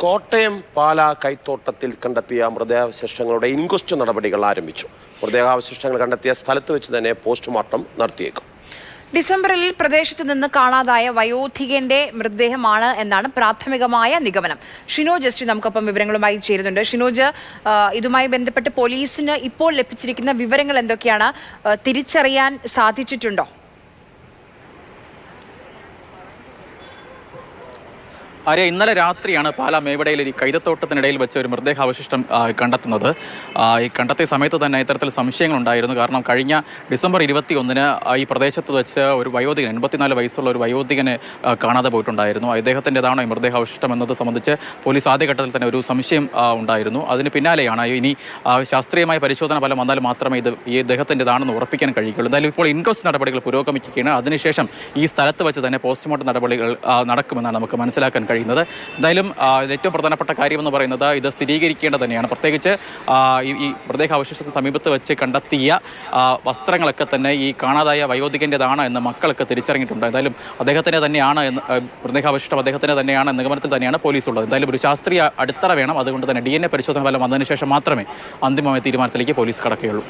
കോട്ടയം പാല കൈത്തോട്ടത്തിൽ കണ്ടെത്തിയ മൃതദേഹാവശിഷ്ടങ്ങളുടെ ഇൻക്വസ്റ്റ് നടപടികൾ ആരംഭിച്ചു. മൃതദേഹാവശിഷ്ടങ്ങൾ കണ്ടെത്തിയ സ്ഥലത്ത് വെച്ച് തന്നെ പോസ്റ്റ്മോർട്ടം നടത്തിയേക്കും. ഡിസംബറിൽ പ്രദേശത്ത് നിന്ന് കാണാതായ വയോധികന്റെ മൃതദേഹമാണ് എന്നാണ് പ്രാഥമികമായ നിഗമനം. ഷിനോജ് എസ് നമുക്കൊപ്പം വിവരങ്ങളുമായി ചേരുന്നുണ്ട്. ഷിനോജ്, ഇതുമായി ബന്ധപ്പെട്ട് പോലീസിന് ഇപ്പോൾ ലഭിച്ചിരിക്കുന്ന വിവരങ്ങൾ എന്തൊക്കെയാണ്? തിരിച്ചറിയാൻ സാധിച്ചിട്ടുണ്ടോ? ആര്യ, ഇന്നലെ രാത്രിയാണ് പാലാ മേവടയിൽ ഈ കൈതത്തോട്ടത്തിനിടയിൽ വെച്ച് ഒരു മൃതദേഹാവശിഷ്ടം കണ്ടെത്തുന്നത്. ഈ കണ്ടെത്തിയ സമയത്ത് തന്നെ ഇത്തരത്തിൽ സംശയങ്ങളുണ്ടായിരുന്നു. കാരണം കഴിഞ്ഞ ഡിസംബർ 21-ന് ഈ പ്രദേശത്ത് വെച്ച് ഒരു വയോധികൻ, 84 വയസ്സുള്ള ഒരു വയോധികനെ കാണാതെ പോയിട്ടുണ്ടായിരുന്നു. അദ്ദേഹത്തിൻ്റെതാണോ ഈ മൃതദേഹാവശിഷ്ടം എന്നത് സംബന്ധിച്ച് പോലീസ് ആദ്യഘട്ടത്തിൽ തന്നെ ഒരു സംശയം ഉണ്ടായിരുന്നു. അതിന് പിന്നാലെയാണ് ഇനി ശാസ്ത്രീയമായ പരിശോധന ഫലം വന്നാൽ മാത്രമേ ഈ ഇദ്ദേഹത്തിൻ്റെതാണെന്ന് ഉറപ്പിക്കാൻ കഴിയുകയുള്ളൂ. എന്തായാലും ഇപ്പോൾ ഇൻക്വസ്റ്റ് നടപടികൾ പുരോഗമിക്കുകയാണ്. അതിനുശേഷം ഈ സ്ഥലത്ത് വെച്ച് തന്നെ പോസ്റ്റ്മോർട്ടം നടപടികൾ നടക്കുമെന്നാണ് നമുക്ക് മനസ്സിലാക്കാൻ കഴിയുന്നത്. എന്തായാലും ഏറ്റവും പ്രധാനപ്പെട്ട കാര്യമെന്ന് പറയുന്നത് ഇത് സ്ഥിരീകരിക്കേണ്ടത് തന്നെയാണ്. പ്രത്യേകിച്ച് ഈ മൃതദേഹാവശിഷ്ടത്തിന് സമീപത്ത് വെച്ച് കണ്ടെത്തിയ വസ്ത്രങ്ങളൊക്കെ തന്നെ ഈ കാണാതായ വയോധികൻ്റെതാണ് എന്ന് മക്കളൊക്കെ തിരിച്ചറിഞ്ഞിട്ടുണ്ട്. എന്തായാലും അദ്ദേഹത്തിൻ്റെ തന്നെയാണ് മൃതദേഹാവശിഷ്ടം അദ്ദേഹത്തിൻ്റെ തന്നെയാണ് എന്ന നിഗമനത്തിൽ തന്നെയാണ് പോലീസ് ഉള്ളത്. എന്തായാലും ഒരു ശാസ്ത്രീയ അടിത്തറ വേണം. അതുകൊണ്ട് തന്നെ DNA പരിശോധന ഫലം വന്നതിന് ശേഷം മാത്രമേ അന്തിമമായ തീരുമാനത്തിലേക്ക് പോലീസ് കടക്കുകയുള്ളൂ.